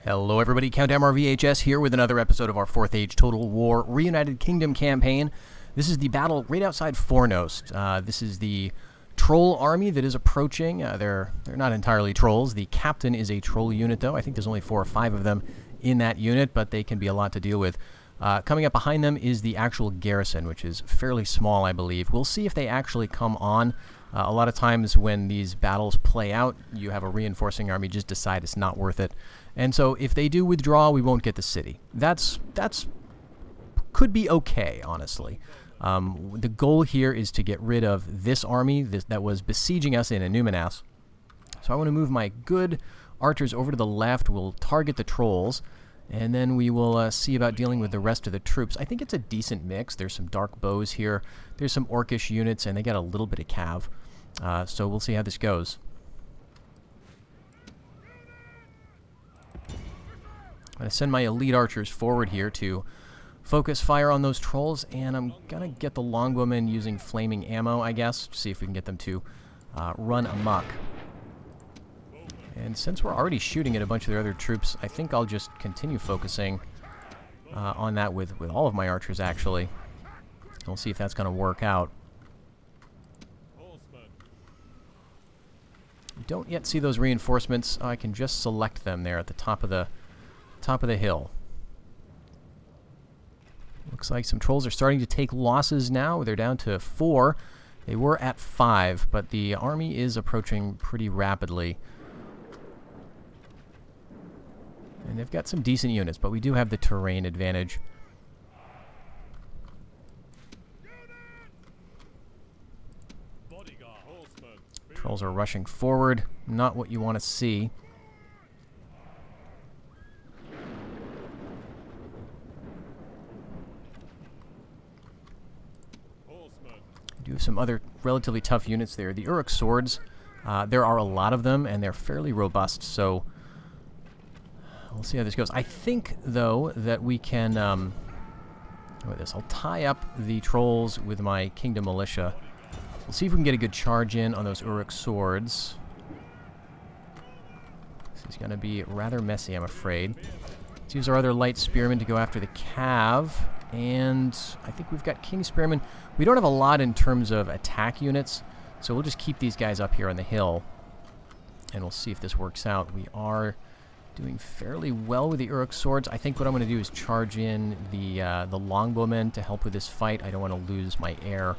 Hello everybody, Countdown VHS here with another episode of our 4th Age Total War Reunited Kingdom campaign. This is the battle right outside Fornost. This is the troll army that is approaching. They're not entirely trolls. The captain is a troll unit though. I think there's only 4 or 5 of them in that unit, but they can be a lot to deal with. Coming up behind them is the actual garrison, which is fairly small, I believe. We'll see if they actually come on. A lot of times when these battles play out, you have a reinforcing army just decide it's not worth it. And so if they do withdraw, we won't get the city. That's could be okay, honestly. The goal here is to get rid of this army that was besieging us in Numinas. So I want to move my good archers over to the left. We'll target the trolls, and then we will see about dealing with the rest of the troops. I think it's a decent mix. There's some dark bows here. There's some orcish units, and they got a little bit of cav. So we'll see how this goes. I'm going to send my elite archers forward here to focus fire on those trolls, and I'm going to get the longbowmen using flaming ammo, I guess, to see if we can get them to run amok. And since we're already shooting at a bunch of their other troops, I think I'll just continue focusing on that with all of my archers, actually. We'll see if that's going to work out. Don't yet see those reinforcements. I can just select them there at the top of the hill. Looks like some trolls are starting to take losses now. They're down to 4. They were at 5, but the army is approaching pretty rapidly. And they've got some decent units, but we do have the terrain advantage. Trolls are rushing forward. Not what you want to see. We do have some other relatively tough units there. The Uruk swords, there are a lot of them, and they're fairly robust, so we'll see how this goes. I think, though, that we can... with this, I'll tie up the trolls with my Kingdom Militia. We'll see if we can get a good charge in on those Uruk swords. This is going to be rather messy, I'm afraid. Let's use our other light spearmen to go after the cav. And I think we've got King Spearmen. We don't have a lot in terms of attack units, so we'll just keep these guys up here on the hill. And we'll see if this works out. We are doing fairly well with the Uruk swords. I think what I'm going to do is charge in the longbowmen to help with this fight. I don't want to lose my air.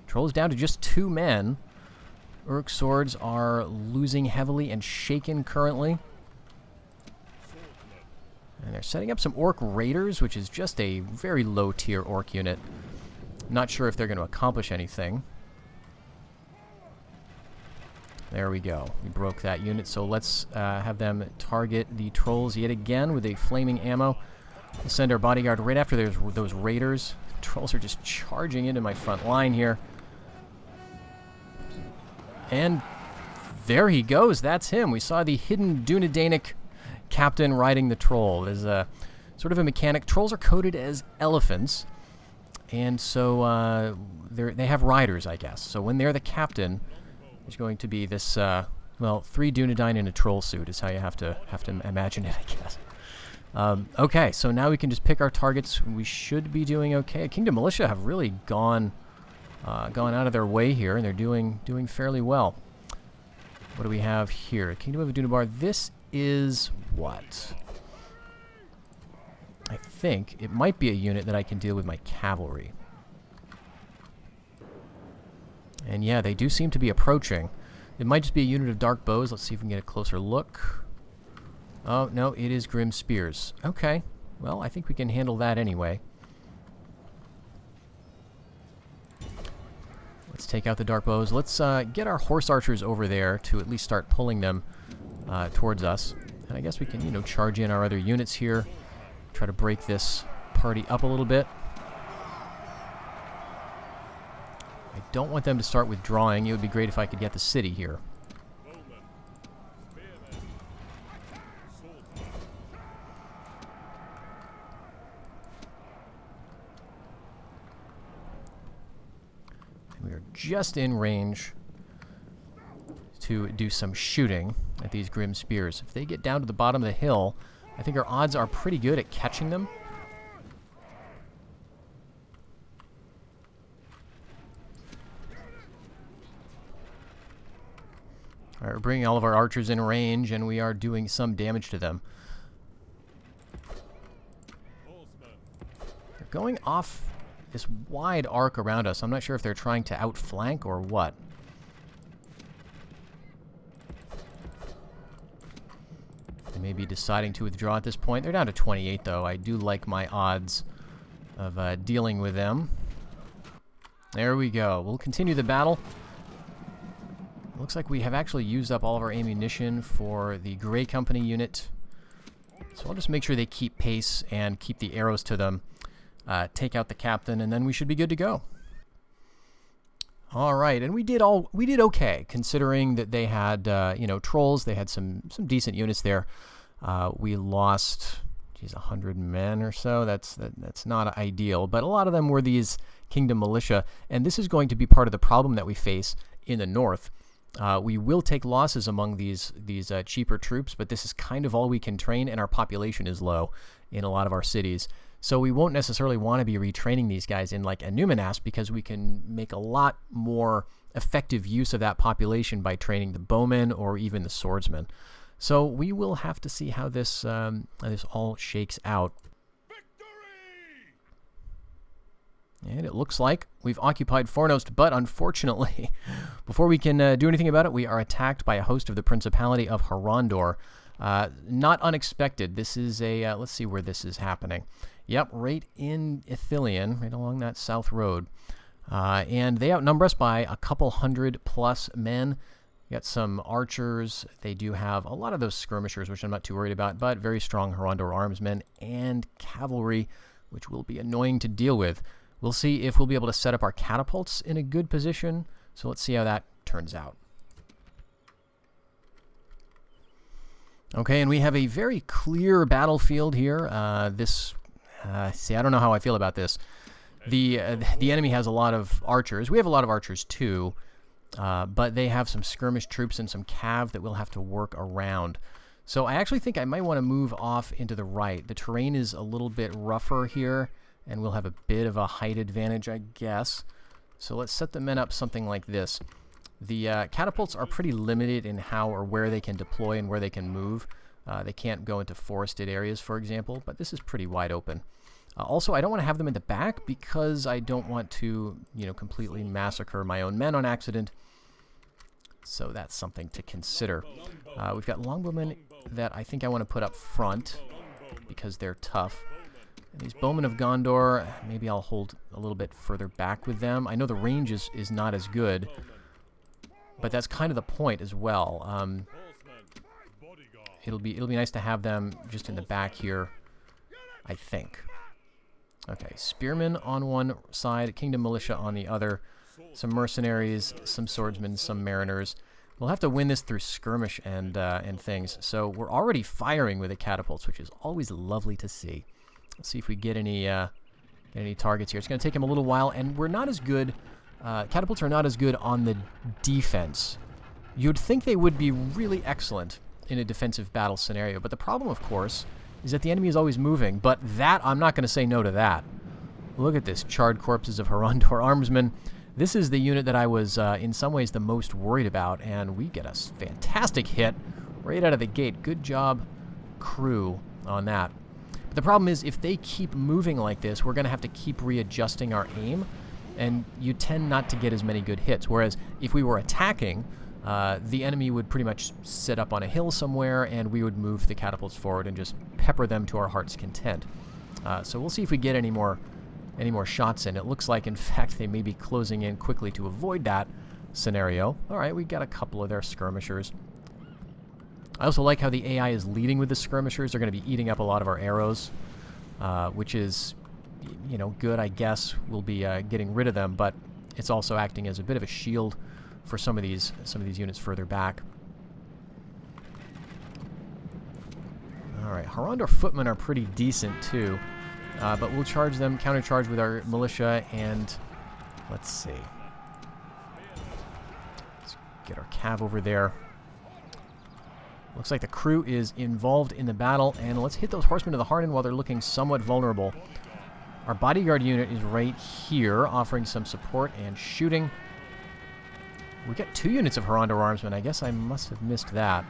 Trolls down to just 2 men. Uruk swords are losing heavily and shaken currently. And they're setting up some orc raiders, which is just a very low tier orc unit. Not sure if they're going to accomplish anything. There we go. We broke that unit, so let's have them target the trolls yet again with a flaming ammo. We'll send our bodyguard right after those raiders. Trolls are just charging into my front line here. And there he goes. That's him. We saw the hidden Dunedainic captain riding the troll. There's a sort of a mechanic. Trolls are coded as elephants, and so they have riders, I guess. So when they're the captain, there's going to be this, well, 3 Dunedain in a troll suit is how you have to imagine it, I guess. Okay, so now we can just pick our targets. We should be doing okay. Kingdom Militia have really gone out of their way here, and they're doing fairly well. What do we have here? Kingdom of Adunabar. This is what? I think it might be a unit that I can deal with my cavalry. And yeah, they do seem to be approaching. It might just be a unit of dark bows. Let's see if we can get a closer look. Oh, no, it is Grim Spears. Okay. Well, I think we can handle that anyway. Let's take out the dark bows. Let's get our horse archers over there to at least start pulling them towards us. And I guess we can, charge in our other units here. Try to break this party up a little bit. I don't want them to start withdrawing. It would be great if I could get the city here. And we are just in range to do some shooting at these Grim Spears. If they get down to the bottom of the hill, I think our odds are pretty good at catching them. All right, we're bringing all of our archers in range, and we are doing some damage to them. They're going off this wide arc around us. I'm not sure if they're trying to outflank or what. They may be deciding to withdraw at this point. They're down to 28, though. I do like my odds of dealing with them. There we go. We'll continue the battle. Looks like we have actually used up all of our ammunition for the Grey Company unit. So I'll just make sure they keep pace and keep the arrows to them. Take out the captain, and then we should be good to go. All right, and we did okay, considering that they had trolls. They had some decent units there. We lost 100 men or so. That's not ideal, but a lot of them were these Kingdom militia, and this is going to be part of the problem that we face in the north. We will take losses among these cheaper troops, but this is kind of all we can train, and our population is low in a lot of our cities. So we won't necessarily want to be retraining these guys in like Numinas, because we can make a lot more effective use of that population by training the bowmen or even the swordsmen. So we will have to see how this all shakes out. And it looks like we've occupied Fornost, but unfortunately, before we can do anything about it, we are attacked by a host of the Principality of Harandor. Not unexpected. This is a, let's see where this is happening. Yep, right in Ithilien, right along that south road. And they outnumber us by a couple hundred plus men. We got some archers. They do have a lot of those skirmishers, which I'm not too worried about, but very strong Harandor armsmen and cavalry, which will be annoying to deal with. We'll see if we'll be able to set up our catapults in a good position. So let's see how that turns out. Okay, and we have a very clear battlefield here. See, I don't know how I feel about this. The enemy has a lot of archers. We have a lot of archers too, but they have some skirmish troops and some cav that we'll have to work around. So I actually think I might want to move off into the right. The terrain is a little bit rougher here, and we'll have a bit of a height advantage, I guess. So let's set the men up something like this. The catapults are pretty limited in how or where they can deploy and where they can move. They can't go into forested areas, for example, but this is pretty wide open. Also, I don't want to have them in the back because I don't want to, completely massacre my own men on accident. So that's something to consider. We've got longbowmen that I think I want to put up front because they're tough. And these bowmen of Gondor, maybe I'll hold a little bit further back with them. I know the range is not as good, but that's kind of the point as well. It'll be nice to have them just in the back here, I think. Okay, spearmen on one side, Kingdom militia on the other, some mercenaries, some swordsmen, some mariners. We'll have to win this through skirmish and things. So we're already firing with the catapults, which is always lovely to see. Let's see if we get any targets here. It's going to take him a little while, and we're not as good. Catapults are not as good on the defense. You'd think they would be really excellent in a defensive battle scenario, but the problem, of course, is that the enemy is always moving. But that, I'm not going to say no to that. Look at this, charred corpses of Harandor armsmen. This is the unit that I was, in some ways, the most worried about, and we get a fantastic hit right out of the gate. Good job, crew, on that. But the problem is, if they keep moving like this, we're going to have to keep readjusting our aim, and you tend not to get as many good hits. Whereas, if we were attacking, the enemy would pretty much sit up on a hill somewhere, and we would move the catapults forward and just pepper them to our heart's content. So we'll see if we get any more shots in. It looks like, in fact, they may be closing in quickly to avoid that scenario. All right, we got a couple of their skirmishers. I also like how the AI is leading with the skirmishers. They're going to be eating up a lot of our arrows, which is, good, I guess. We'll be getting rid of them, but it's also acting as a bit of a shield for some of these units further back. All right, Harandor footmen are pretty decent too, but we'll charge them, countercharge with our militia, and let's see. Let's Get our cav over there. Looks like the crew is involved in the battle, and let's hit those horsemen of the Harnan while they're looking somewhat vulnerable. Our bodyguard unit is right here, offering some support and shooting. We got 2 units of Harandor armsmen. I guess I must have missed that.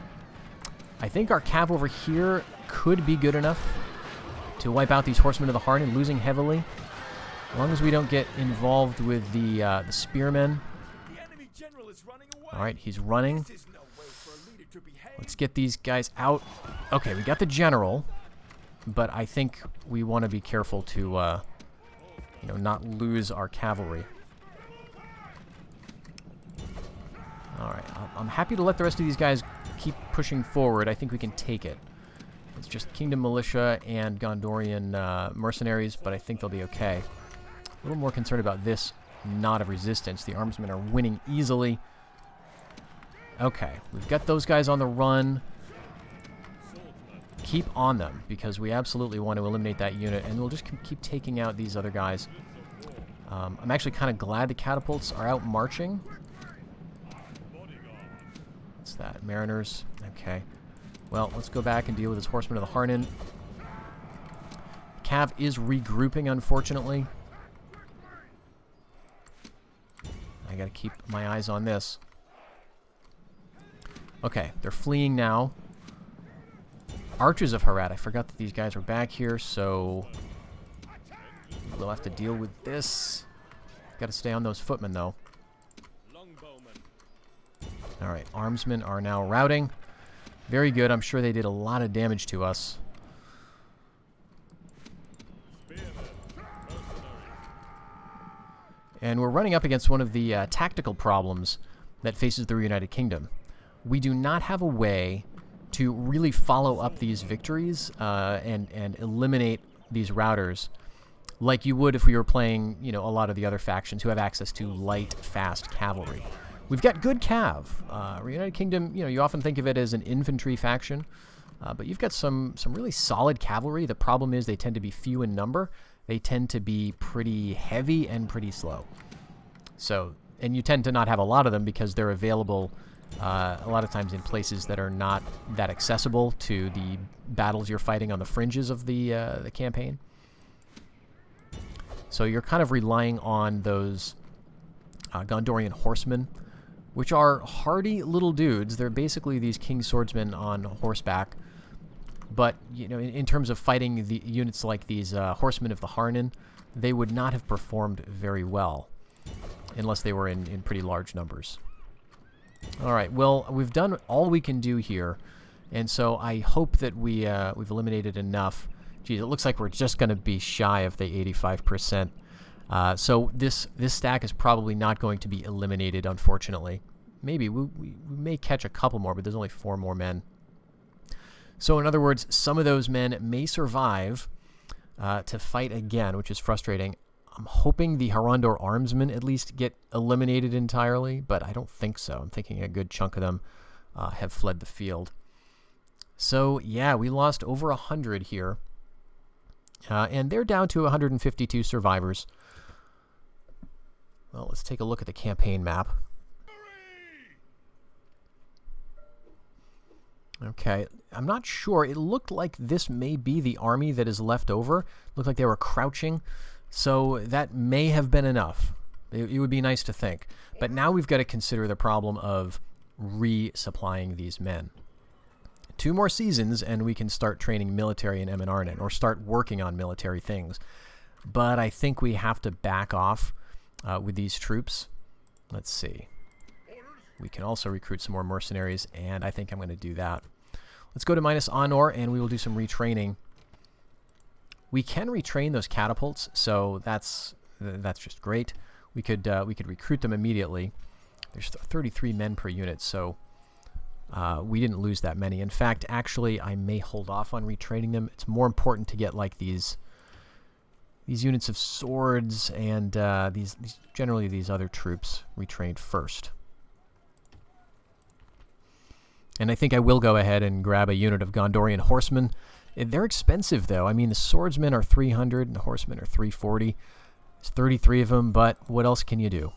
I think our cav over here could be good enough to wipe out these horsemen of the Harnan, losing heavily. As long as we don't get involved with the spearmen. All right, he's running. Let's get these guys out. Okay, we got the general, but I think we want to be careful to, you know, not lose our cavalry. All right, I'm happy to let the rest of these guys keep pushing forward. I think we can take it. It's just Kingdom Militia and Gondorian mercenaries, but I think they'll be okay. A little more concerned about this knot of resistance. The armsmen are winning easily. Okay, we've got those guys on the run. Keep on them, because we absolutely want to eliminate that unit, and we'll just keep taking out these other guys. I'm actually kind of glad the catapults are out marching. What's that? Mariners. Okay. Well, let's go back and deal with this horseman of the Harnan. Cav is regrouping, unfortunately. I gotta keep my eyes on this. Okay, they're fleeing now. Archers of Harad. I forgot that these guys were back here, so we'll have to deal with this. Gotta stay on those footmen, though. Alright, armsmen are now routing. Very good. I'm sure they did a lot of damage to us. And we're running up against one of the tactical problems that faces the Reunited Kingdom. We do not have a way to really follow up these victories and eliminate these routers like you would if we were playing, you know, a lot of the other factions who have access to light, fast cavalry. We've got good cav. Reunited Kingdom, you know, you often think of it as an infantry faction, but you've got some really solid cavalry. The problem is they tend to be few in number. They tend to be pretty heavy and pretty slow. So, and you tend to not have a lot of them because they're available a lot of times in places that are not that accessible to the battles you're fighting on the fringes of the campaign. So you're kind of relying on those Gondorian horsemen, which are hardy little dudes. They're basically these king swordsmen on horseback. But, you know, in terms of fighting the units like these horsemen of the Harnan, they would not have performed very well unless they were in pretty large numbers. All right, well, we've done all we can do here, and so I hope that we've eliminated enough. Geez, it looks like we're just going to be shy of the 85%. So this stack is probably not going to be eliminated, unfortunately. Maybe we may catch a couple more, but there's only 4 more men. So in other words, some of those men may survive to fight again, which is frustrating. I'm hoping the Harandor armsmen at least get eliminated entirely, but I don't think so. I'm thinking a good chunk of them have fled the field. So yeah, we lost over 100 here. And they're down to 152 survivors. Well, let's take a look at the campaign map. Okay, I'm not sure. It looked like this may be the army that is left over. It looked like they were crouching, so that may have been enough. It would be nice to think. But now we've got to consider the problem of resupplying these men. 2 more seasons and we can start training military in Eminarnen, or start working on military things. But I think we have to back off with these troops. Let's see. We can also recruit some more mercenaries, and I think I'm going to do that. Let's go to minus honor, and we will do some retraining. We can retrain those catapults, so that's just great. We could recruit them immediately. There's 33 men per unit, so we didn't lose that many. In fact, actually, I may hold off on retraining them. It's more important to get like these units of swords and generally these other troops retrained first. And I think I will go ahead and grab a unit of Gondorian horsemen. They're expensive, though. I mean, the swordsmen are 300 and the horsemen are 340. There's 33 of them, but what else can you do?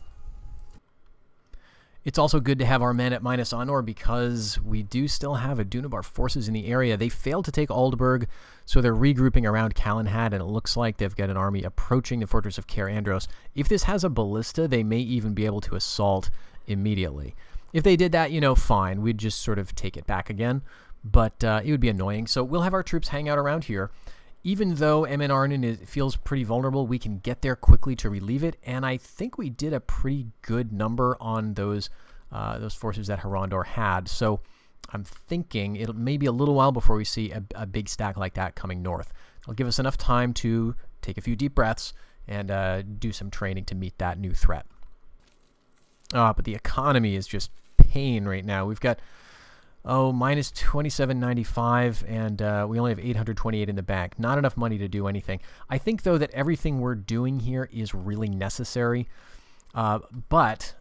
It's also good to have our men at minus honor because we do still have Adunabar forces in the area. They failed to take Aldburg, so they're regrouping around Kalinhad, and it looks like they've got an army approaching the fortress of Harandor. If this has a ballista, they may even be able to assault immediately. If they did that, fine. We'd just sort of take it back again, but it would be annoying. So we'll have our troops hang out around here. Even though MN Arnon feels pretty vulnerable, we can get there quickly to relieve it, and I think we did a pretty good number on those forces that Harandor had. So I'm thinking it may be a little while before we see a big stack like that coming north. It'll give us enough time to take a few deep breaths and do some training to meet that new threat. But the economy is just pain right now. We've got minus 2795, and we only have 828 in the bank. Not enough money to do anything. I think, though, that everything we're doing here is really necessary, but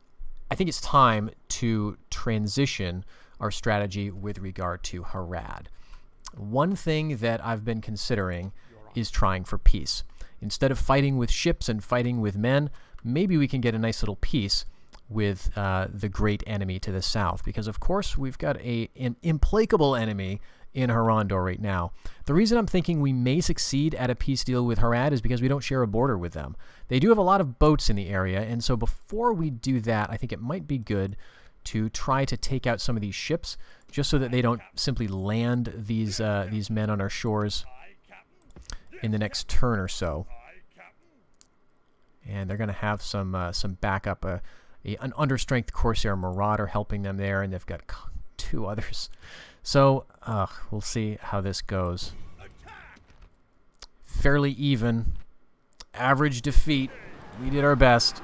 I think it's time to transition our strategy with regard to Harad. One thing that I've been considering is trying for peace. Instead of fighting with ships and fighting with men, maybe we can get a nice little peace with the great enemy to the south, because of course we've got an implacable enemy in Harandor right now. The reason I'm thinking we may succeed at a peace deal with Harad is because we don't share a border with them. They do have a lot of boats in the area, and so before we do that, I think it might be good to try to take out some of these ships, just so that they don't simply land these men on our shores in the next turn or so. And they're going to have some backup. An understrength Corsair Marauder helping them there, and they've got 2 others. So we'll see how this goes. Fairly even. Average defeat. We did our best.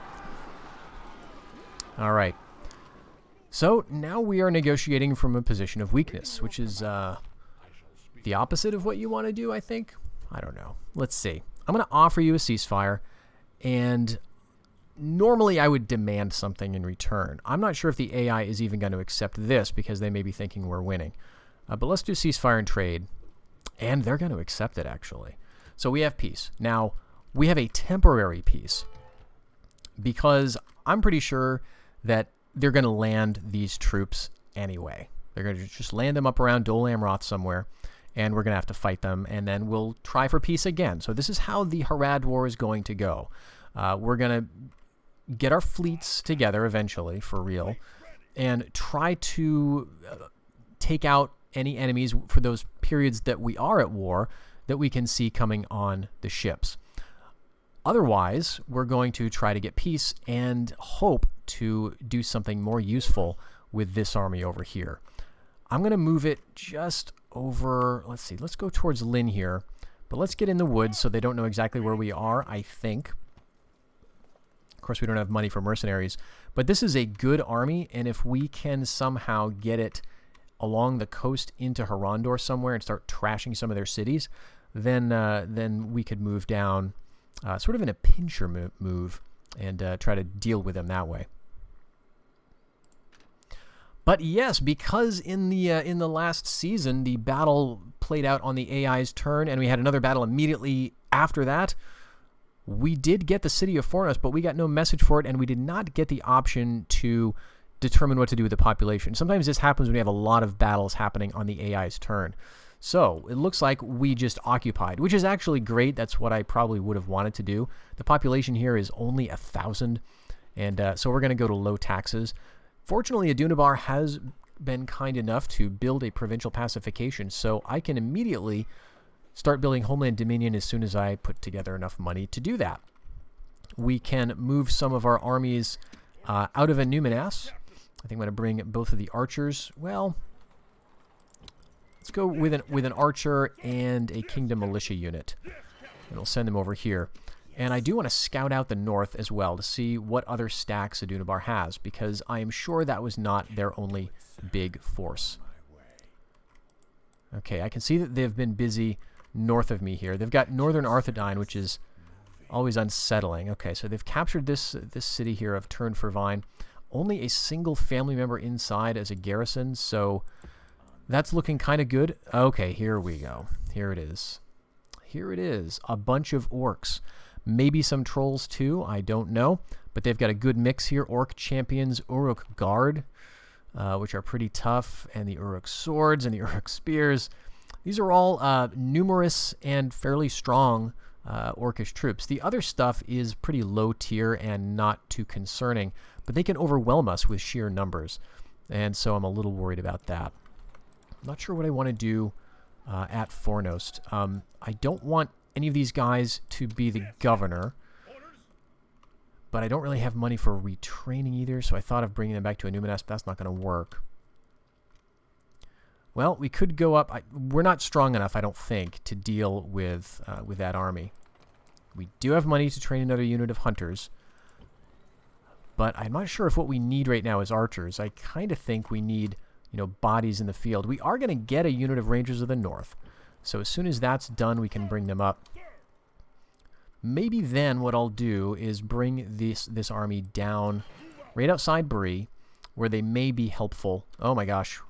All right. So now we are negotiating from a position of weakness, which is the opposite of what you want to do, I think. I don't know. Let's see. I'm going to offer you a ceasefire, and normally I would demand something in return. I'm not sure if the AI is even going to accept this because they may be thinking we're winning. But let's do ceasefire and trade. And they're going to accept it, actually. So we have peace. Now, we have a temporary peace because I'm pretty sure that they're going to land these troops anyway. They're going to just land them up around Dol Amroth somewhere, and we're going to have to fight them, and then we'll try for peace again. So this is how the Harad War is going to go. We're going to get our fleets together eventually, for real, and try to take out any enemies for those periods that we are at war that we can see coming on the ships. Otherwise, we're going to try to get peace and hope to do something more useful with this army over here. I'm going to move it just over, let's see, let's go towards Lynn here, but let's get in the woods so they don't know exactly where we are, I think. Of course, we don't have money for mercenaries, but this is a good army, and if we can somehow get it along the coast into Harandor somewhere and start trashing some of their cities, then we could move down sort of in a pincher move and try to deal with them that way. But yes, because in the last season the battle played out on the AI's turn, and we had another battle immediately after that, we did get the city of Fornost, but we got no message for it, and we did not get the option to determine what to do with the population. Sometimes this happens when we have a lot of battles happening on the AI's turn. So it looks like we just occupied, which is actually great. That's what I probably would have wanted to do. The population here is only 1,000, and so we're going to go to low taxes. Fortunately, Adunabar has been kind enough to build a provincial pacification, so I can immediately start building Homeland Dominion as soon as I put together enough money to do that. We can move some of our armies out of Numinas. I think I'm going to bring both of the archers. Well, let's go with an archer and a kingdom militia unit, and we'll send them over here. And I do want to scout out the north as well to see what other stacks Adunabar has, because I am sure that was not their only big force. Okay, I can see that they've been busy north of me here. They've got Northern Arthedain, which is always unsettling. Okay, so they've captured this city here of Turn for Vine. Only a single family member inside as a garrison, so that's looking kind of good. Okay, here we go. Here it is. Here it is. A bunch of orcs. Maybe some trolls too, I don't know. But they've got a good mix here. Orc champions, Uruk guard, which are pretty tough, and the Uruk swords and the Uruk spears. These are all numerous and fairly strong Orcish troops. The other stuff is pretty low tier and not too concerning, but they can overwhelm us with sheer numbers, and so I'm a little worried about that. I'm not sure what I want to do at Fornost. I don't want any of these guys to be the governor, but I don't really have money for retraining either, so I thought of bringing them back to a Numinas, but that's not going to work. Well, we could go up. We're not strong enough, I don't think, to deal with that army. We do have money to train another unit of hunters, but I'm not sure if what we need right now is archers. I kind of think we need, bodies in the field. We are going to get a unit of Rangers of the North, so as soon as that's done, we can bring them up. Maybe then what I'll do is bring this army down right outside Brie, where they may be helpful. Oh my gosh.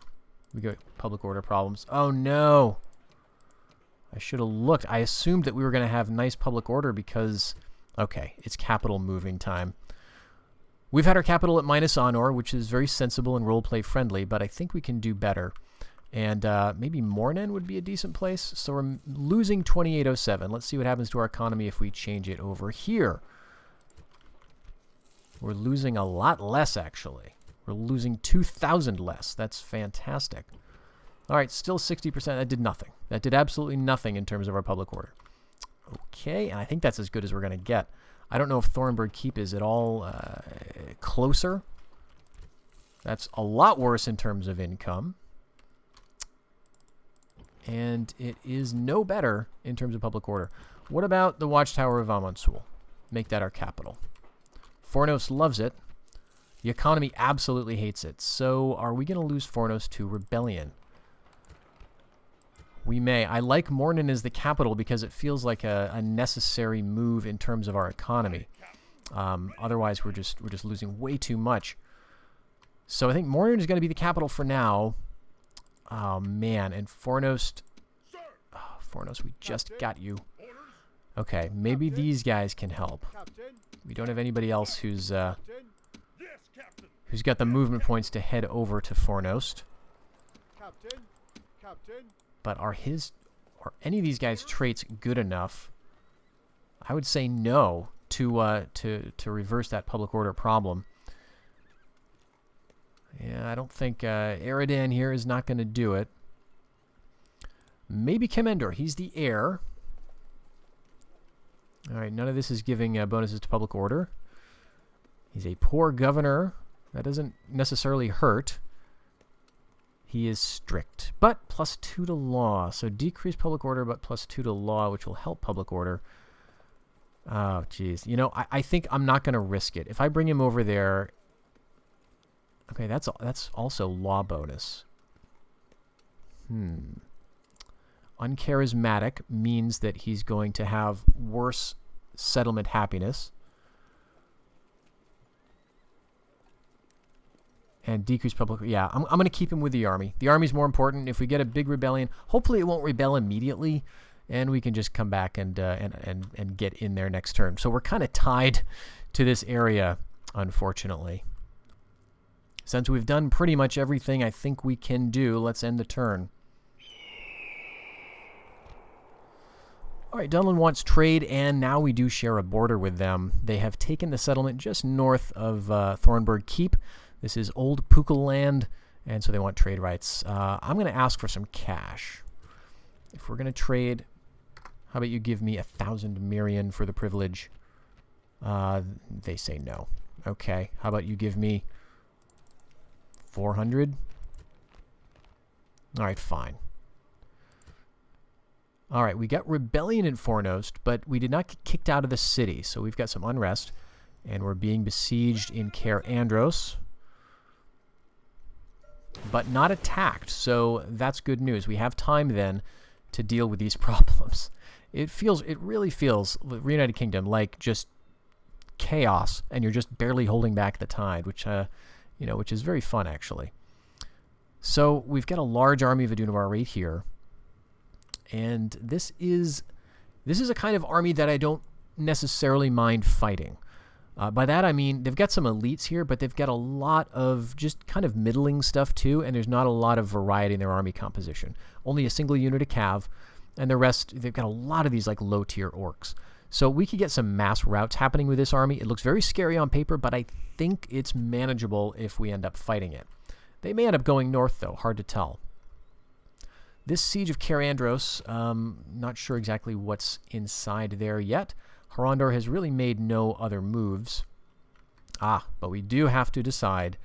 We got public order problems. Oh no! I should have looked. I assumed that we were going to have nice public order because... Okay, it's capital moving time. We've had our capital at minus honor, which is very sensible and roleplay friendly, but I think we can do better. And maybe Mornen would be a decent place. So we're losing 2807. Let's see what happens to our economy if we change it over here. We're losing a lot less, actually. We're losing 2,000 less. That's fantastic. All right, still 60%. That did nothing. That did absolutely nothing in terms of our public order. Okay, and I think that's as good as we're going to get. I don't know if Thornburg Keep is at all closer. That's a lot worse in terms of income. And it is no better in terms of public order. What about the Watchtower of Amonsul? Make that our capital. Fornost loves it. The economy absolutely hates it. So are we going to lose Fornost to rebellion? We may. I like Mornen as the capital because it feels like a necessary move in terms of our economy. Otherwise, we're just losing way too much. So I think Mornen is going to be the capital for now. Oh man, and Fornost. Oh, Fornost, we just got you. Okay, maybe these guys can help. We don't have anybody else who's got the movement points to head over to Fornost. But are any of these guys' traits good enough? I would say no to reverse that public order problem. Yeah, I don't think Eridan here is not going to do it. Maybe Kemendor. He's the heir. All right, none of this is giving bonuses to public order. He's a poor governor. That doesn't necessarily hurt. He is strict, but +2 to law. So decrease public order, but +2 to law, which will help public order. Oh, geez. I think I'm not going to risk it. If I bring him over there... Okay, that's also law bonus. Uncharismatic means that he's going to have worse settlement happiness. And decrease public... Yeah, I'm going to keep him with the army. The army's more important. If we get a big rebellion, hopefully it won't rebel immediately, and we can just come back and get in there next turn. So we're kind of tied to this area, unfortunately. Since we've done pretty much everything I think we can do, let's end the turn. All right, Dunlin wants trade, and now we do share a border with them. They have taken the settlement just north of Thornburg Keep. This is Old Pukul land, and so they want trade rights. I'm going to ask for some cash. If we're going to trade, how about you give me 1,000 Mirian for the privilege? They say no. Okay, how about you give me 400? All right, fine. All right, we got rebellion in Fornost, but we did not get kicked out of the city, so we've got some unrest, and we're being besieged in Caer Andros, but not attacked, so that's good news. We have time then to deal with these problems. It really feels, Reunited Kingdom, like just chaos, and you're just barely holding back the tide, which is very fun, actually. So we've got a large army of Adunabar right here, and this is a kind of army that I don't necessarily mind fighting. By that I mean they've got some elites here, but they've got a lot of just kind of middling stuff too, and there's not a lot of variety in their army composition. Only a single unit of cav, and the rest, they've got a lot of these like low-tier orcs. So we could get some mass routes happening with this army. It looks very scary on paper, but I think it's manageable if we end up fighting it. They may end up going north, though. Hard to tell. This siege of Karandros, not sure exactly what's inside there yet. Harandor has really made no other moves. But we do have to decide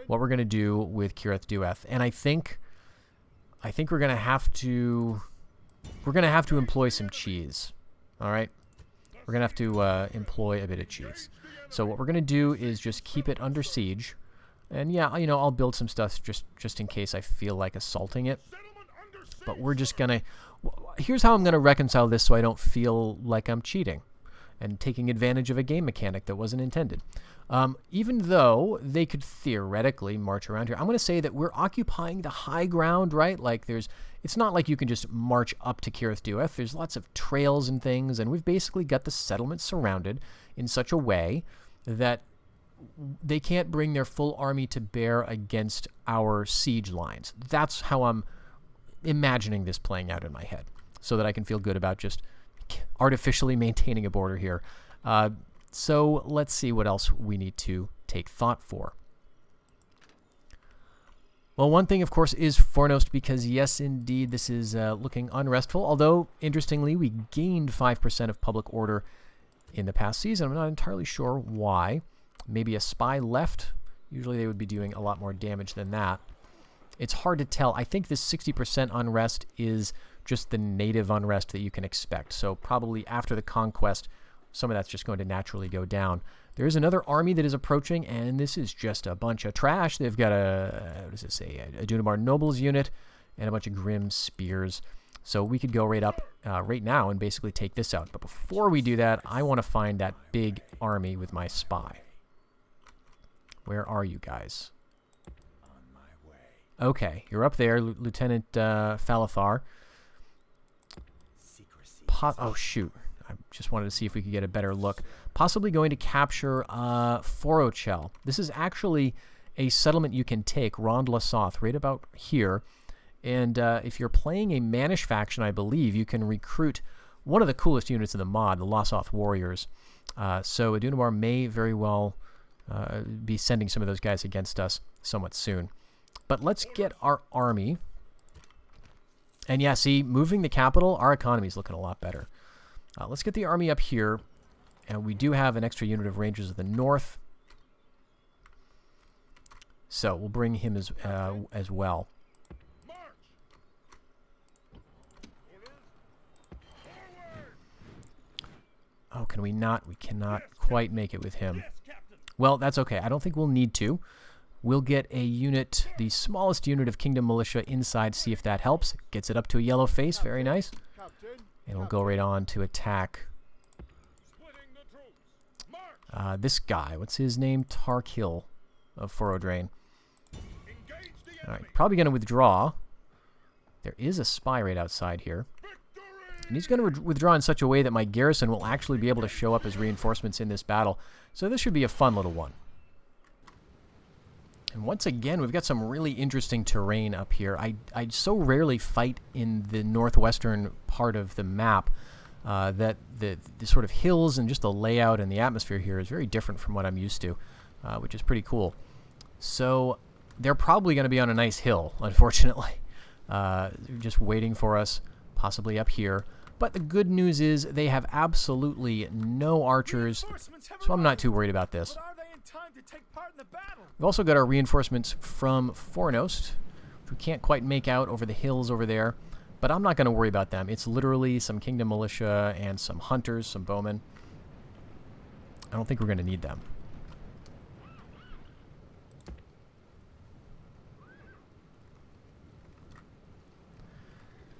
what we're going to do with Cirith Dueth. And I think we're going to have to employ some cheese. All right? We're going to have to employ a bit of cheese. So what we're going to do is just keep it under siege. And yeah, you know, I'll build some stuff just in case I feel like assaulting it. But we're just going to... Here's how I'm going to reconcile this so I don't feel like I'm cheating and taking advantage of a game mechanic that wasn't intended. Even though they could theoretically march around here, I'm going to say that we're occupying the high ground, right? Like it's not like you can just march up to Cirith Dueth. There's lots of trails and things, and we've basically got the settlement surrounded in such a way that they can't bring their full army to bear against our siege lines. That's how I'm imagining this playing out in my head, so that I can feel good about just artificially maintaining a border here. So let's see what else we need to take thought for. Well, one thing, of course, is Fornost, because yes, indeed, this is looking unrestful. Although, interestingly, we gained 5% of public order in the past season. I'm not entirely sure why. Maybe a spy left. Usually they would be doing a lot more damage than that. It's hard to tell. I think this 60% unrest is just the native unrest that you can expect. So probably after the conquest, some of that's just going to naturally go down. There is another army that is approaching, and this is just a bunch of trash. They've got what does it say? A Dunamar Nobles unit and a bunch of Grim Spears. So we could go right up right now and basically take this out. But before we do that, I want to find that big army with my spy. Where are you guys? On my way. Okay, you're up there, Lieutenant Falathar. Secrecy. Oh, shoot. I just wanted to see if we could get a better look. Possibly going to capture Furrow. This is actually a settlement you can take, Rond La Soth, right about here. And if you're playing a Manish faction, I believe, you can recruit one of the coolest units in the mod, the La Soth Warriors. So Adunamar may very well be sending some of those guys against us somewhat soon. But let's get our army. And yeah, see, moving the capital, our economy is looking a lot better. Let's get the army up here. And we do have an extra unit of Rangers of the North. So we'll bring him as well. Oh, can we not? We cannot quite make it with him. Well, that's okay. I don't think we'll need to. We'll get a unit, the smallest unit of Kingdom Militia inside, see if that helps. Gets it up to a yellow face. Very nice. And we'll go right on to attack this guy. What's his name? Tarkil of Furrow. Alright, probably going to withdraw. There is a spy right outside here. And he's going to withdraw in such a way that my garrison will actually be able to show up as reinforcements in this battle. So this should be a fun little one. And once again, we've got some really interesting terrain up here. I so rarely fight in the northwestern part of the map that the sort of hills and just the layout and the atmosphere here is very different from what I'm used to, which is pretty cool. So they're probably going to be on a nice hill, unfortunately. Just waiting for us, possibly up here. But the good news is they have absolutely no archers, so I'm not too worried about this. We've also got our reinforcements from Fornost, which we can't quite make out over the hills over there, but I'm not going to worry about them. It's literally some Kingdom Militia and some hunters, some bowmen. I don't think we're going to need them.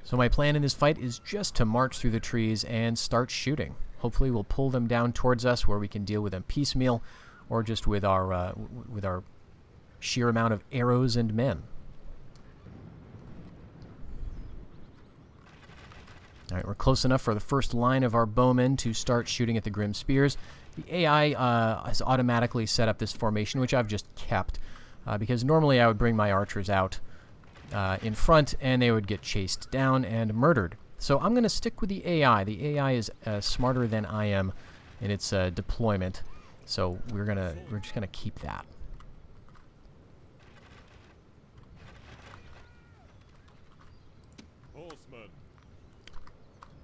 So my plan in this fight is just to march through the trees and start shooting. Hopefully we'll pull them down towards us where we can deal with them piecemeal, or just with our sheer amount of arrows and men. All right, we're close enough for the first line of our bowmen to start shooting at the Grim Spears. The AI has automatically set up this formation, which I've just kept, because normally I would bring my archers out in front, and they would get chased down and murdered. So I'm going to stick with the AI. The AI is smarter than I am in its deployment, so we're just gonna keep that.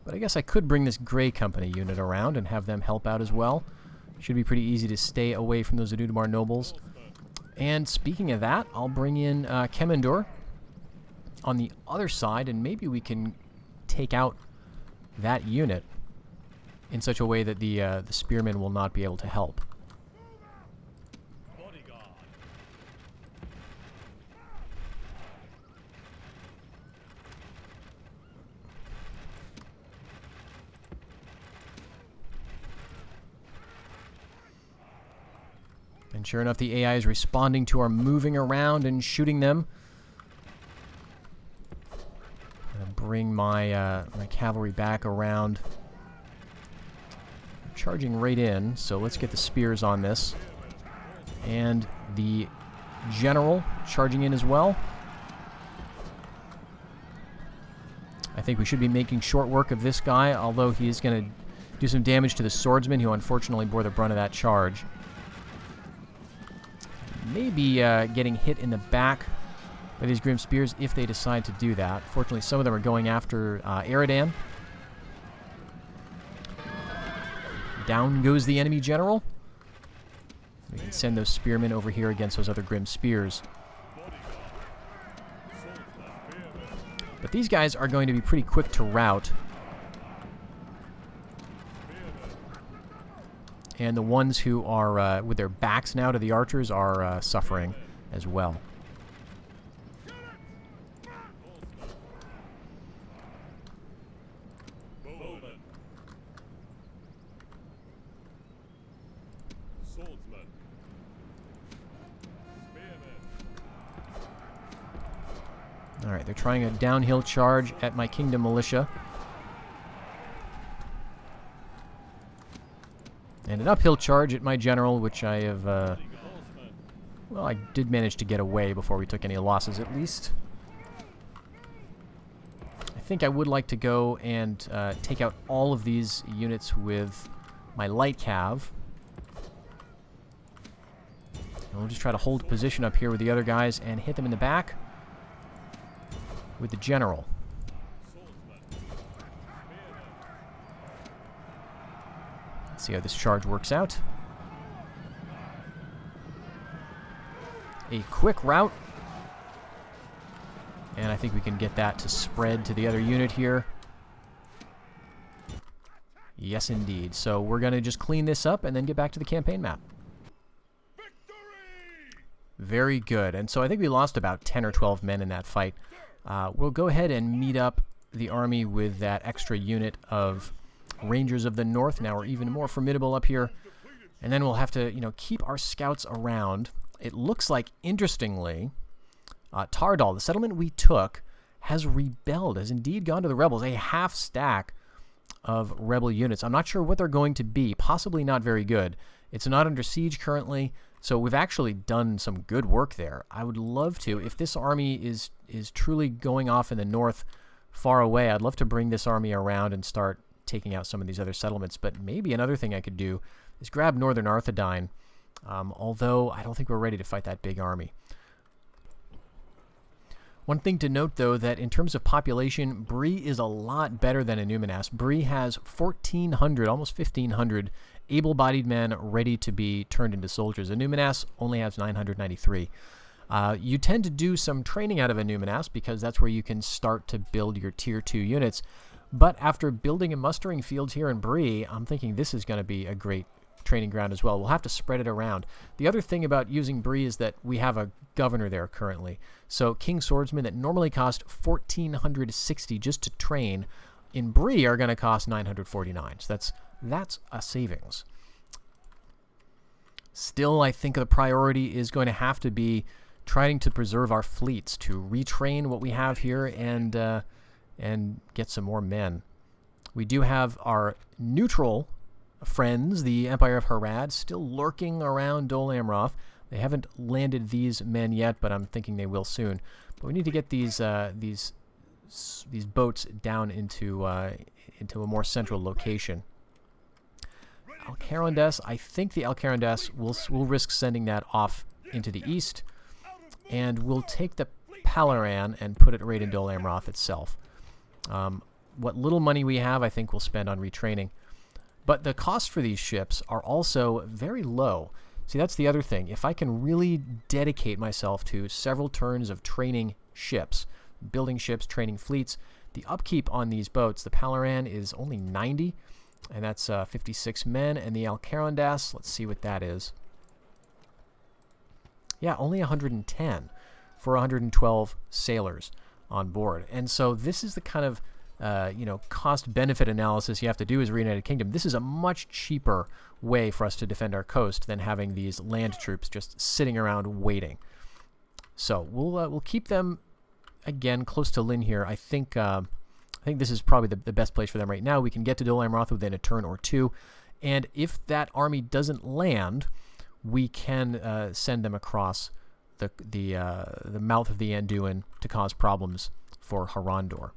But I guess I could bring this Grey Company unit around and have them help out as well. Should be pretty easy to stay away from those Adudamar nobles. And speaking of that, I'll bring in Harandor on the other side, and maybe we can take out that unit in such a way that the spearmen will not be able to help. And sure enough, the AI is responding to our moving around and shooting them. I'm gonna bring my my cavalry back around. Charging right in, so let's get the spears on this. And the general charging in as well. I think we should be making short work of this guy, although he is going to do some damage to the swordsman, who unfortunately bore the brunt of that charge. Maybe getting hit in the back by these Grim Spears if they decide to do that. Fortunately, some of them are going after Harad. Down goes the enemy general. We can send those spearmen over here against those other Grim Spears. But these guys are going to be pretty quick to rout. And the ones who are with their backs now to the archers are suffering as well. Alright, they're trying a downhill charge at my Kingdom Militia. And an uphill charge at my general, which I have, well, I did manage to get away before we took any losses, at least. I think I would like to go and take out all of these units with my light cav. And we'll just try to hold position up here with the other guys and hit them in the back with the general. Let's see how this charge works out. A quick rout. And I think we can get that to spread to the other unit here. Yes, indeed. So we're going to just clean this up and then get back to the campaign map. Very good. And so I think we lost about 10 or 12 men in that fight. We'll go ahead and meet up the army with that extra unit of Rangers of the North. Now we're even more formidable up here. And then we'll have to, keep our scouts around. It looks like, interestingly, Tardal, the settlement we took, has rebelled, has indeed gone to the rebels. A half stack of rebel units. I'm not sure what they're going to be. Possibly not very good. It's not under siege currently, so we've actually done some good work there. I would love to, if this army is truly going off in the north far away, I'd love to bring this army around and start taking out some of these other settlements. But maybe another thing I could do is grab Northern Arthedain, although I don't think we're ready to fight that big army. One thing to note, though, that in terms of population, Bree is a lot better than Numinas. Bree has 1,400, almost 1,500 able-bodied men ready to be turned into soldiers. Numinas only has 993. You tend to do some training out of Numinas because that's where you can start to build your Tier 2 units. But after building and mustering fields here in Bree, I'm thinking this is going to be a great training ground as well. We'll have to spread it around. The other thing about using Bree is that we have a governor there currently. So King Swordsmen that normally cost 1,460 just to train in Bree are going to cost 949. So that's a savings. Still, I think the priority is going to have to be trying to preserve our fleets, to retrain what we have here and get some more men. We do have our neutral friends, the Empire of Harad, still lurking around Dol Amroth. They haven't landed these men yet, but I'm thinking they will soon. But we need to get these boats down into a more central location. Alcarondes, I think the Alcarondes will risk sending that off into the east, and we'll take the Palaran and put it right in Dol Amroth itself. What little money we have, I think we'll spend on retraining. But the costs for these ships are also very low. See, that's the other thing. If I can really dedicate myself to several turns of training ships, building ships, training fleets, the upkeep on these boats, the Palaran is only 90, and that's 56 men, and the Alcarondas, let's see what that is. Yeah, only 110 for 112 sailors on board. And so this is the kind of cost-benefit analysis you have to do as Reunited Kingdom. This is a much cheaper way for us to defend our coast than having these land troops just sitting around waiting. So we'll keep them again close to Lynn here. I think this is probably the best place for them right now. We can get to Dol Amroth within a turn or two, and if that army doesn't land, we can send them across the mouth of the Anduin to cause problems for Harandor.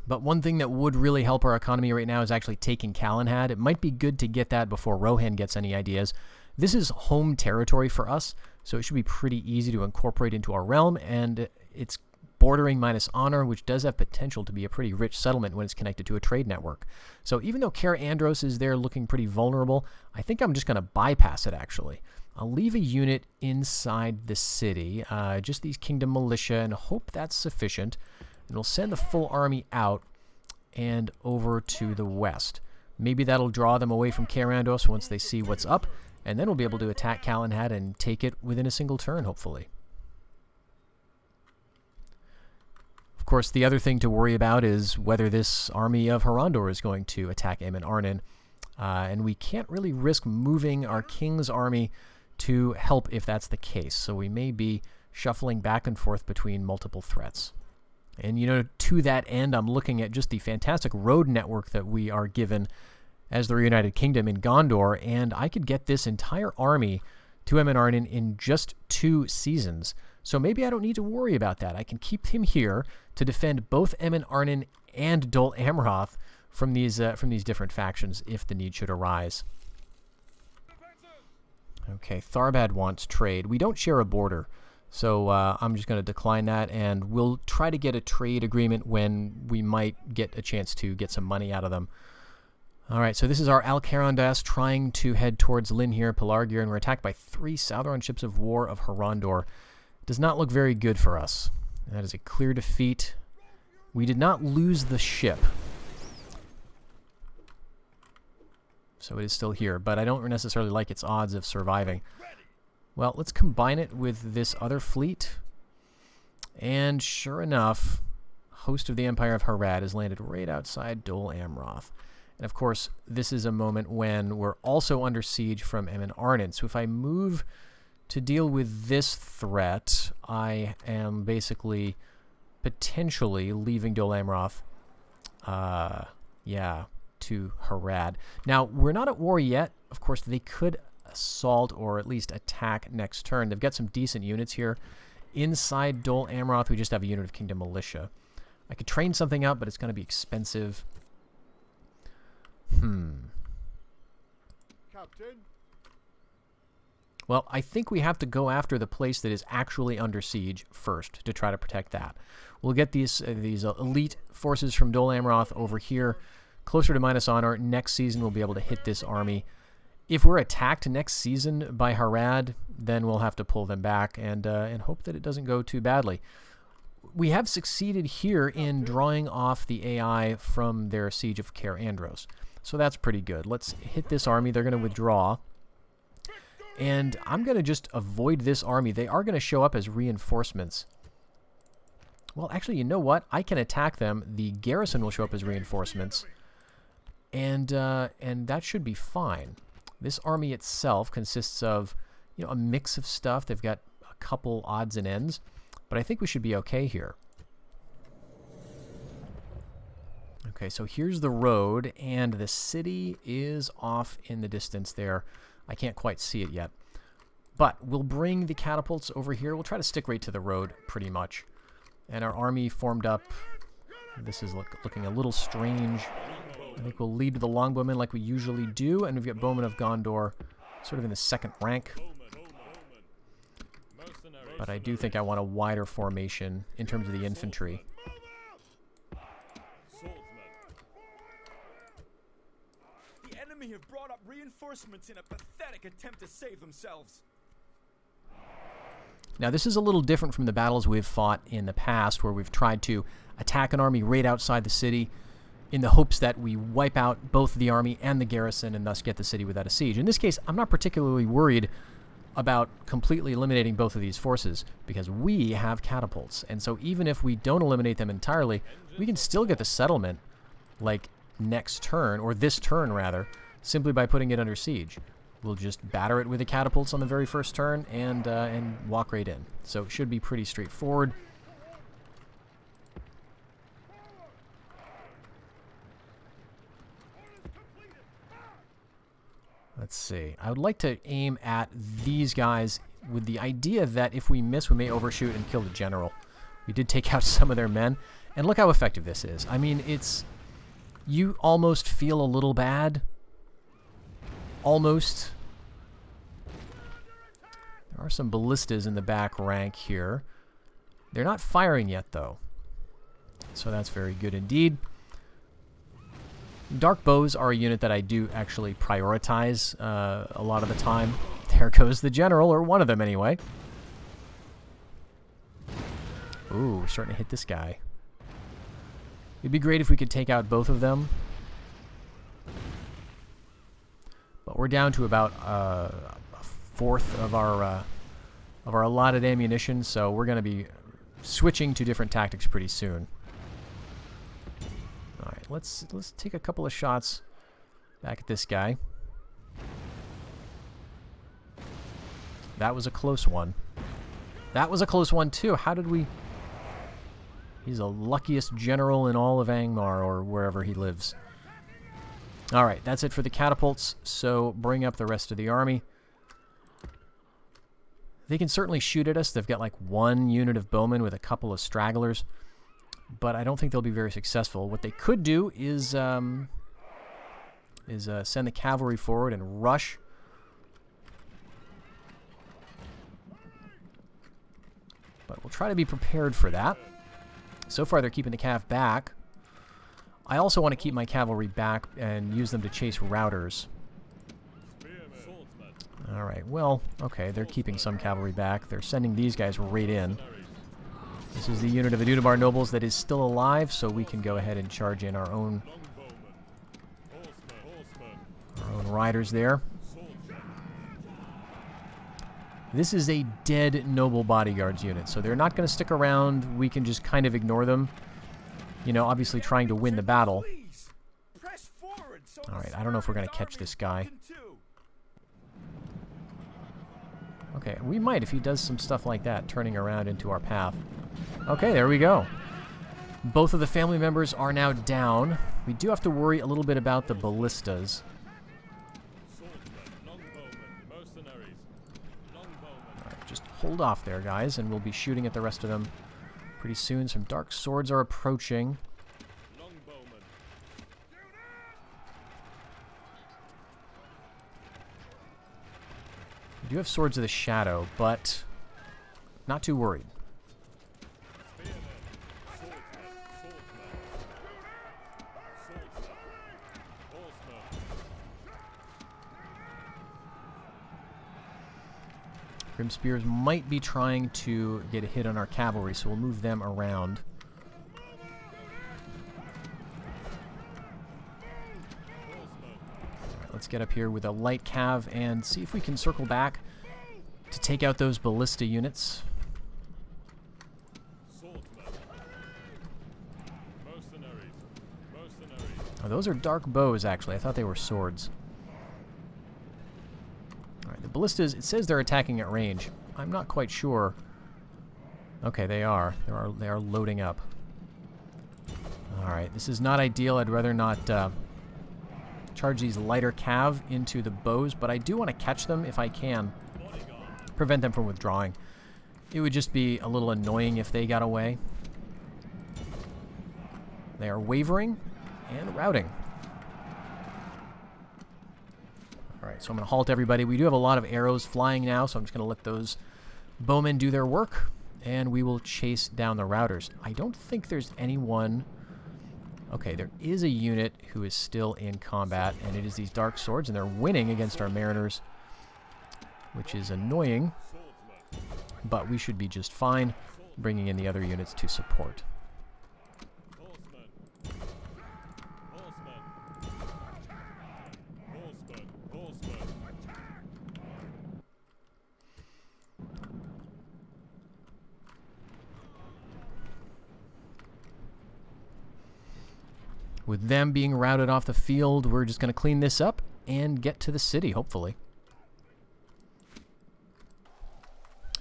But one thing that would really help our economy right now is actually taking Kalinhad. It might be good to get that before Rohan gets any ideas. This is home territory for us, so it should be pretty easy to incorporate into our realm, and it's bordering minus honor, which does have potential to be a pretty rich settlement when it's connected to a trade network. So even though Kaer Andros is there looking pretty vulnerable, I think I'm just going to bypass it, actually. I'll leave a unit inside the city, just these kingdom militia, and hope that's sufficient. And we'll send the full army out and over to the west. Maybe that'll draw them away from Kaer Andros once they see what's up, and then we'll be able to attack Kalinhad and take it within a single turn, hopefully. Of course, the other thing to worry about is whether this army of Harandor is going to attack Aemon Arnin, and we can't really risk moving our king's army to help if that's the case, so we may be shuffling back and forth between multiple threats. And, to that end, I'm looking at just the fantastic road network that we are given as the Reunited Kingdom in Gondor, and I could get this entire army to Aemon Arnin in just 2 seasons. So maybe I don't need to worry about that. I can keep him here to defend both Aemon Arnin and Dol Amroth from these different factions if the need should arise. Okay, Tharbad wants trade. We don't share a border. So I'm just going to decline that, and we'll try to get a trade agreement when we might get a chance to get some money out of them. All right, so this is our Alcarondas trying to head towards Lynn here, Pelargir, and we're attacked by 3 Southron ships of war of Harandor. Does not look very good for us. That is a clear defeat. We did not lose the ship, so it is still here, but I don't necessarily like its odds of surviving. Well, let's combine it with this other fleet. And sure enough, host of the Empire of Harad has landed right outside Dol Amroth. And of course, this is a moment when we're also under siege from Aemon Arnin. So if I move to deal with this threat, I am basically potentially leaving Dol Amroth, to Harad. Now, we're not at war yet. Of course, they could assault or at least attack next turn. They've got some decent units here. Inside Dol Amroth, we just have a unit of Kingdom Militia. I could train something up, but it's going to be expensive. Captain. Well, I think we have to go after the place that is actually under siege first to try to protect that. We'll get these elite forces from Dol Amroth over here, closer to minus honor. Next season, we'll be able to hit this army. If we're attacked next season by Harad, then we'll have to pull them back and hope that it doesn't go too badly. We have succeeded here in drawing off the AI from their siege of Kaer Andros. So that's pretty good. Let's hit this army. They're going to withdraw. And I'm going to just avoid this army. They are going to show up as reinforcements. Well, actually, you know what? I can attack them. The garrison will show up as reinforcements. And that should be fine. This army itself consists of, a mix of stuff. They've got a couple odds and ends. But I think we should be okay here. Okay, so here's the road, and the city is off in the distance there. I can't quite see it yet. But we'll bring the catapults over here. We'll try to stick right to the road, pretty much. And our army formed up. This is looking a little strange. I think we'll lead the longbowmen like we usually do, and we've got bowmen of Gondor sort of in the second rank. But I do think I want a wider formation in terms of the infantry. The enemy have brought up reinforcements in a pathetic attempt to save themselves. Now, this is a little different from the battles we've fought in the past, where we've tried to attack an army right outside the city in the hopes that we wipe out both the army and the garrison and thus get the city without a siege. In this case, I'm not particularly worried about completely eliminating both of these forces because we have catapults. And so even if we don't eliminate them entirely, we can still get the settlement like next turn, or this turn rather, simply by putting it under siege. We'll just batter it with the catapults on the very first turn and walk right in. So it should be pretty straightforward. Let's see. I would like to aim at these guys with the idea that if we miss, we may overshoot and kill the general. We did take out some of their men. And look how effective this is. I mean, it's... You almost feel a little bad. Almost. There are some ballistas in the back rank here. They're not firing yet, though. So that's very good indeed. Dark bows are a unit that I do actually prioritize a lot of the time. There goes the general, or one of them anyway. Ooh, we're starting to hit this guy. It'd be great if we could take out both of them. But we're down to about a fourth of our allotted ammunition, so we're going to be switching to different tactics pretty soon. All right, let's take a couple of shots back at this guy. That was a close one. That was a close one too. How did we... He's the luckiest general in all of Angmar, or wherever he lives. All right, that's it for the catapults, so bring up the rest of the army. They can certainly shoot at us. They've got like one unit of bowmen with a couple of stragglers, but I don't think they'll be very successful. What they could do is send the cavalry forward and rush. But we'll try to be prepared for that. So far, they're keeping the cav back. I also want to keep my cavalry back and use them to chase routers. All right, well, okay, they're keeping some cavalry back. They're sending these guys right in. This is the unit of Adunabar nobles that is still alive, so we can go ahead and charge in our own riders there. This is a dead noble bodyguards unit, so they're not going to stick around. We can just kind of ignore them. You know, obviously trying to win the battle. All right, I don't know if we're going to catch this guy. Okay, we might if he does some stuff like that, turning around into our path. Okay, there we go. Both of the family members are now down. We do have to worry a little bit about the ballistas. Alright, just hold off there, guys, and we'll be shooting at the rest of them pretty soon. Some dark swords are approaching. We do have Swords of the Shadow, but not too worried. Grim Spears might be trying to get a hit on our cavalry, so we'll move them around. Let's get up here with a light cav and see if we can circle back to take out those ballista units. Oh, those are dark bows, actually. I thought they were swords. Alright, the ballistas, it says they're attacking at range. I'm not quite sure. Okay, they are. They are loading up. Alright, this is not ideal. I'd rather not charge these lighter cav into the bows, but I do want to catch them if I can. Prevent them from withdrawing. It would just be a little annoying if they got away. They are wavering and routing. Alright, so I'm going to halt everybody. We do have a lot of arrows flying now, so I'm just going to let those bowmen do their work, and we will chase down the routers. I don't think there's anyone... Okay, there is a unit who is still in combat, and it is these dark swords, and they're winning against our mariners, which is annoying, but we should be just fine bringing in the other units to support. With them being routed off the field, we're just going to clean this up and get to the city, hopefully.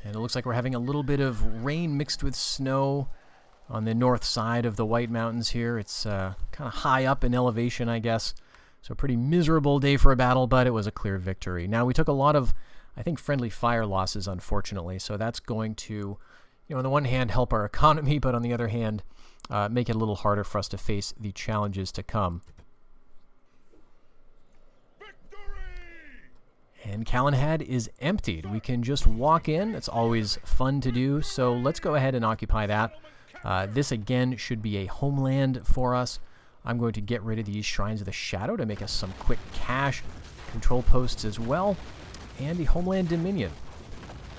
And it looks like we're having a little bit of rain mixed with snow on the north side of the White Mountains here. It's kind of high up in elevation, I guess. So a pretty miserable day for a battle, but it was a clear victory. Now, we took a lot of, I think, friendly fire losses, unfortunately. So that's going to, you know, on the one hand, help our economy, but on the other hand, make it a little harder for us to face the challenges to come. And Kalinhad is emptied. We can just walk in. It's always fun to do. So let's go ahead and occupy that. This, again, should be a homeland for us. I'm going to get rid of these Shrines of the Shadow to make us some quick cash control posts as well. And the Homeland Dominion.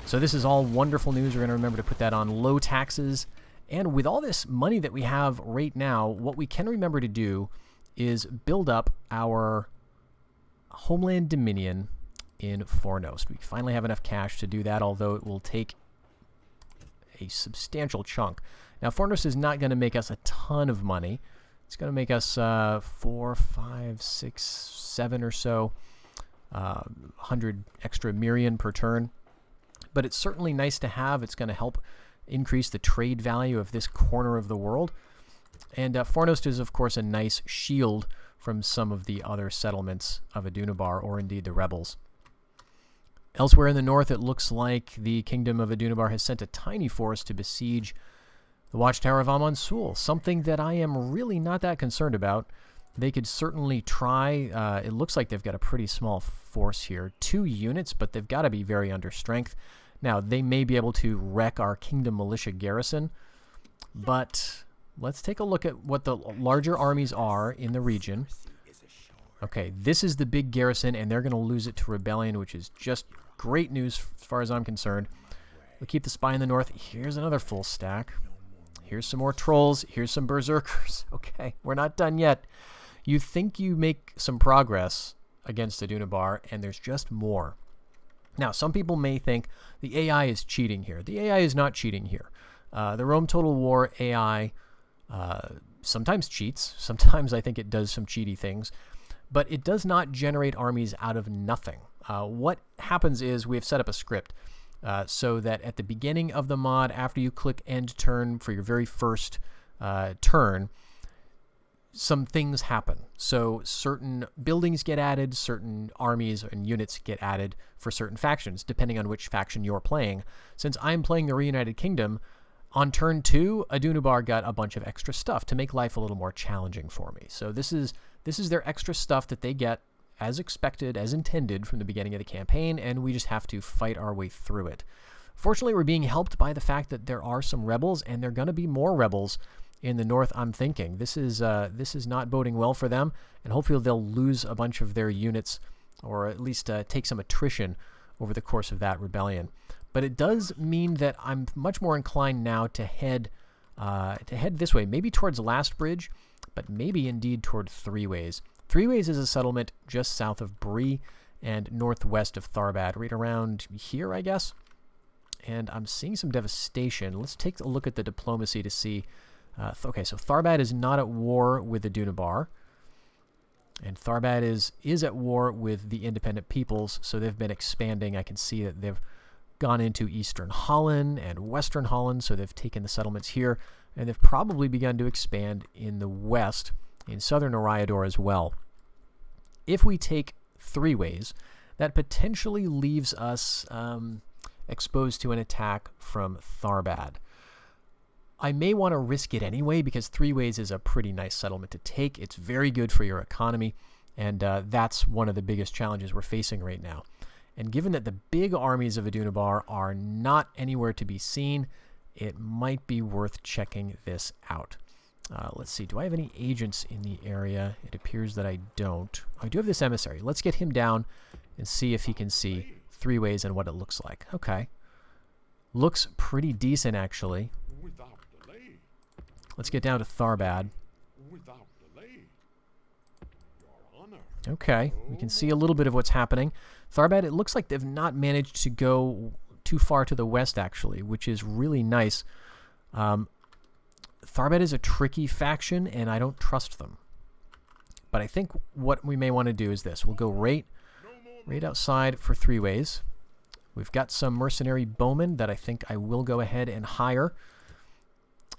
So this is all wonderful news. We're going to remember to put that on low taxes. And with all this money that we have right now, what we can remember to do is build up our Homeland Dominion in Fornost. We finally have enough cash to do that, although it will take a substantial chunk. Now, Fornost is not going to make us a ton of money. It's going to make us 4, 5, 6, 7 or so, 100 extra Mirian per turn. But it's certainly nice to have. It's going to help increase the trade value of this corner of the world. And Fornost is, of course, a nice shield from some of the other settlements of Adunabar, or indeed the rebels. Elsewhere in the north, it looks like the Kingdom of Adunabar has sent a tiny force to besiege the Watchtower of Amonsul, something that I am really not that concerned about. They could certainly try. It looks like they've got a pretty small force here. 2 units, but they've got to be very under strength. Now, they may be able to wreck our Kingdom Militia garrison, but let's take a look at what the larger armies are in the region. Okay, this is the big garrison, and they're going to lose it to rebellion, which is just great news as far as I'm concerned. We'll keep the spy in the north. Here's another full stack. Here's some more trolls. Here's some berserkers. Okay, we're not done yet. You think you make some progress against Adunabar, and there's just more. Now, some people may think the AI is cheating here. The AI is not cheating here. The Rome Total War AI sometimes cheats. Sometimes I think it does some cheaty things. But it does not generate armies out of nothing. What happens is we have set up a script so that at the beginning of the mod, after you click End Turn for your very first turn, some things happen. So certain buildings get added, certain armies and units get added for certain factions, depending on which faction you're playing. Since I'm playing the Reunited Kingdom, on turn 2, Adunabar got a bunch of extra stuff to make life a little more challenging for me. So this is their extra stuff that they get as expected, as intended from the beginning of the campaign, and we just have to fight our way through it. Fortunately, we're being helped by the fact that there are some rebels, and there are going to be more rebels in the north, I'm thinking. This is not boding well for them, and hopefully they'll lose a bunch of their units, or at least take some attrition over the course of that rebellion. But it does mean that I'm much more inclined now to head this way, maybe towards Last Bridge, but maybe indeed toward Three Ways. Three Ways is a settlement just south of Bree and northwest of Tharbad, right around here, I guess. And I'm seeing some devastation. Let's take a look at the diplomacy to see. Okay, so Tharbad is not at war with the Adunabar. And Tharbad is at war with the independent peoples, so they've been expanding. I can see that they've gone into Eastern Holland and Western Holland, so they've taken the settlements here. and they've probably begun to expand in the west, in southern Harandor as well. If we take 3 ways, that potentially leaves us exposed to an attack from Tharbad. I may want to risk it anyway because 3 ways is a pretty nice settlement to take. It's very good for your economy, and that's one of the biggest challenges we're facing right now. And given that the big armies of Adunabar are not anywhere to be seen, it might be worth checking this out. Let's see, do I have any agents in the area? It appears that I don't. I do have this emissary. Let's get him down and see if he can see 3 ways and what it looks like. Okay. Looks pretty decent, actually. Without delay. Let's get down to Tharbad. Without delay. Your honor. Okay, we can see a little bit of what's happening. Tharbad, it looks like they've not managed to go too far to the west, actually, which is really nice. Tharbad is a tricky faction, and I don't trust them. But I think what we may want to do is this. We'll go right outside for 3 ways. We've got some mercenary bowmen that I think I will go ahead and hire.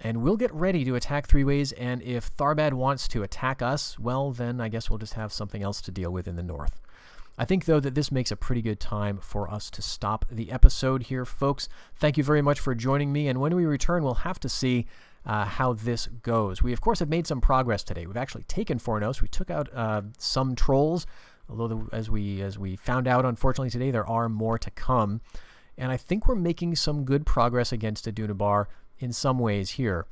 And we'll get ready to attack 3 ways, and if Tharbad wants to attack us, well, then I guess we'll just have something else to deal with in the north. I think, though, that this makes a pretty good time for us to stop the episode here, folks. Thank you very much for joining me, and when we return, we'll have to see how this goes. We, of course, have made some progress today. We've actually taken Fornost. We took out some trolls, although as we found out, unfortunately, today, there are more to come. And I think we're making some good progress against Adunabar in some ways here.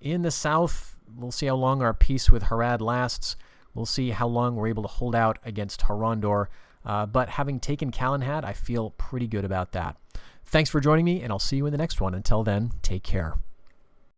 In the south, we'll see how long our peace with Harad lasts. We'll see how long we're able to hold out against Harandor. But having taken Kalinhad, I feel pretty good about that. Thanks for joining me, and I'll see you in the next one. Until then, take care.